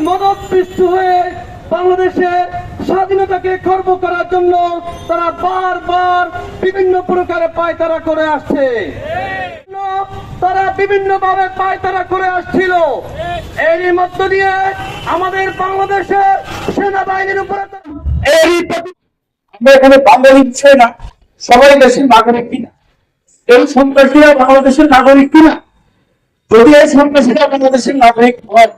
মদতপৃষ্ট হয়ে বাংলাদেশের স্বাধীনতাকে খর্ব করার জন্য তারা বারবার বিভিন্ন প্রকারে পায়তারা করে আসছে। তারা বিভিন্ন ভাবে পায়তারা করে আসছিল। এরই মধ্য দিয়ে আমাদের বাংলাদেশের সেনাবাহিনীর উপরে আমরা এখানে বাঙালি ছিল না, সবাই দেশের নাগরিক কিনা, এই সন্ত্রাসীরা বাংলাদেশের নাগরিক কিনা। যদি এই সন্ত্রাসীরা বাংলাদেশের নাগরিক হয়,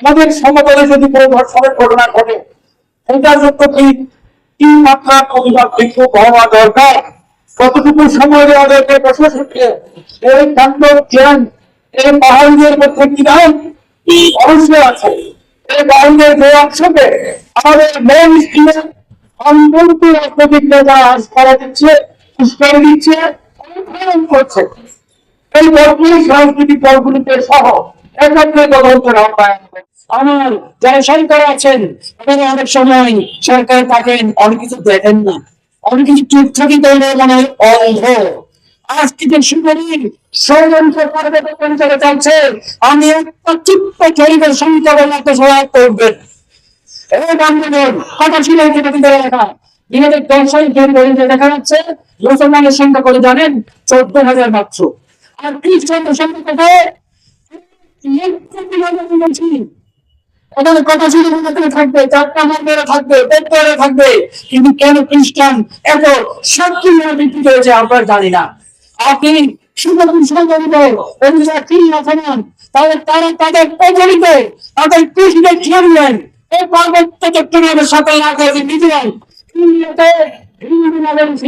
আমাদের সমতলে যদি কোনো ধর্ষণের ঘটনা ঘটে, সেটার জন্য কি মাত্রা প্রতিবাদ বিক্ষোভ হওয়া দরকার, কতটুকু সময় দেওয়া দরকার প্রশাসনকে। এই কাণ্ড জ্ঞান এই বাঙালিদের মধ্যে কিনাম অবশ্যই আছে। এই বাঙালিদের যে অংশকে আমাদের মেন রাজনৈতিক নেতা করা দিচ্ছে, উস্কানি দিচ্ছে, অনুপ্রেরণ করছে। এই দলগুলি সাংস্কৃতিক দলগুলিকে সহ একত্রে তদন্তের আহ্বান। আমার যারা সরকার আছেন আপনারা অনেক সময় সরকার থাকেন, অনেক কিছু দেখেন না, অনেক কিছু চুপ থাকি তাহলে মানে অন্ধ। আজ থেকে শুরু ষড়যন্ত্র করে চলছে। আমি একটা ছোট্ট জরিপের সংখ্যা বলতে সহায়তা করবেন। এই বান্ধবের কথা ছিল কিন্তু দেখা 2010 সালে দেখা যাচ্ছে মুসলমানের সংখ্যা করে জানেন 14,000 মাত্র, আর খ্রিস্টানদের সংখ্যা কত? এখানে কথা ছিল থাকবে, চারটা মন্দিরে থাকবে, পেট্রোলে থাকবে, কিন্তু কেন খ্রিস্টান এত সক্রিয় বৃদ্ধি করেছে আমরা জানি না। আপনি তাদের প্রচলিত তাদের কৃষিকে খেললেন এই পার্বত্য চট্টগ্রামের সাথে নিজেরাই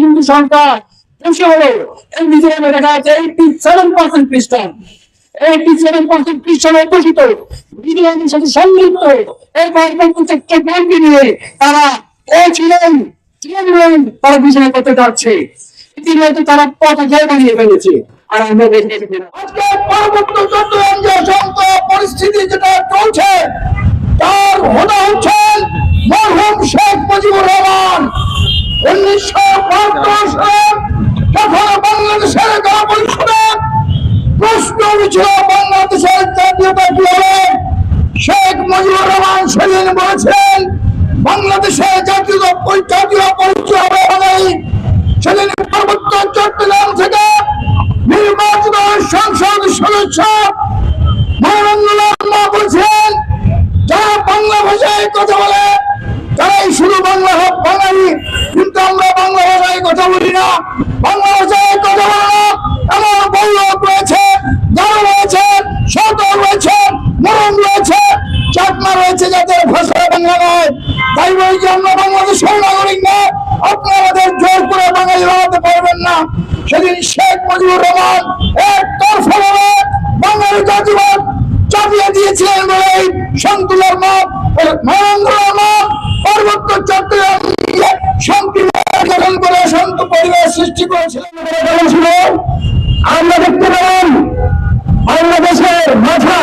হিন্দু সরকার বসে হলো। এই মিজোরামে দেখা যাচ্ছে 87% খ্রিস্টান, 87% খ্রিস্টান অধ্যুষিত মিজোরামের সাথে সংযুক্ত এই পার্বত্য চট্টগ্রামকে নিয়ে তারা ছিলেন তারা বিছানা করতে যাচ্ছে। ইতিমধ্যে তারা পতাকা বানিয়ে ফেলেছে। আর আমরা আজকে পার্বত্য চট্টগ্রাম যে সংকট পরিস্থিতি যেটা চলছে, তার হোদা হচ্ছেন মরহুম শেখ মুজিবুর রহমান। 1972 সালে যখন বাংলাদেশের গণপরিষদে প্রশ্ন উঠেছিল বাংলাদেশের জাতীয়তা কি হবে, শেখ মুজিবুর রহমান সেদিন বলেছিলেন বাংলাদেশের জাতীয় পরিচয় হবে বাঙালি। সেদিন পার্বত্য চট্টগ্রাম থেকে নির্বাচিত সংসদ সদস্য বলছেন যারা বাংলা ভাষায় কথা বলে তারাই শুধু বাংলা হোক বাঙালি, কিন্তু আমরা বাংলা ভাষায় কথা বলি না, বাংলা ভাষায় কথা বলে না। আমার বড় লোক রয়েছে, গারো রয়েছে, সাঁওতাল রয়েছে, মরম রয়েছে, চাকমা রয়েছে, যাদের ভাষা বাংলা নয়। তাই বলি যে আমরা বাংলাদেশের নাগরিক না, আপনি আমাদের জোর করে বাঙালি বানাতে পারবেন না। সেদিন শেখ মুজিবুর রহমান একতরফাভাবে বাঙালি জাতিবাদ চাপিয়ে দিয়েছিলেন বলেই সন্তুলার মত মহেন্দ্র রহমান পার্বত্য চট্টগ্রাম শান্তি গঠন করে শান্ত পরিবেশ সৃষ্টি করেছিলেন। আমরা দেখতে পেলাম বাংলাদেশের মাথা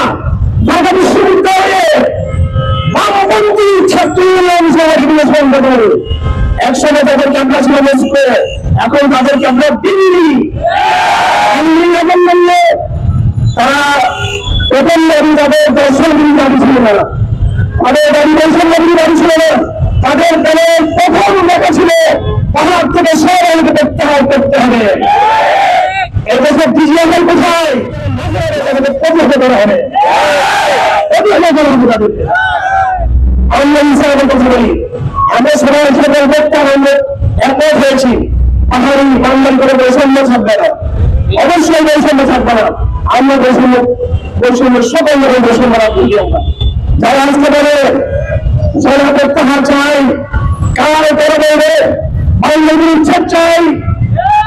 ঢাকা বিশ্ববিদ্যালয়ে বামপন্থী ছাত্র ইউনিয়ন বন্ধ করে একসময় তাদেরকে আমরা ছিল মস্কো, এখন তাদেরকে আমরা দিল্লি বললে তারা প্রথম দাবি তাদের দর্শন দাবি ছিল না, তাদের দাবি দর্শন দাবি ছিল না, তাদের দলের প্রথম দেখা ছিল পাহাড় থেকে শহরকে করতে হবে। এদেশের ডিজিটাল কোথায় প্রতিহত করা হবে, আমরা সবাই একমত হয়েছি পাহাড়ি বাংলার করে বৈষম্য থাকবে না, অবশ্যই বৈষম্য থাকবে না। আমরা বৈষম্য সকল রকম বৈষম্য রাখবো। যারা আসতে পারে যারা প্রত্যাহার চাই, কার করে বলবে বাংলাদেশের ইচ্ছা চাই,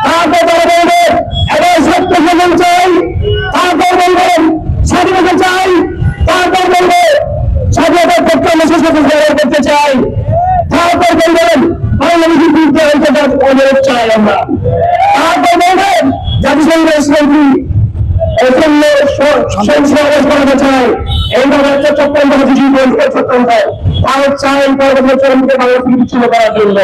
তারপর তারা বলবে এবার সত্য শাসন চাই, তারপর বলবেন স্বাধীনতা চাই, তারপর বলবে স্বাধীনতার পক্ষে করতে চাই, তারপর বলবেন বাংলাদেশের বিরুদ্ধে অনুরোধ চাই আমরা, তারপর বলবেন জাতিসংঘের করাতে চাই। এইভাবে একটা চক্রান্ত চাই বাংলাদেশের বিচ্ছিন্ন করার জন্য।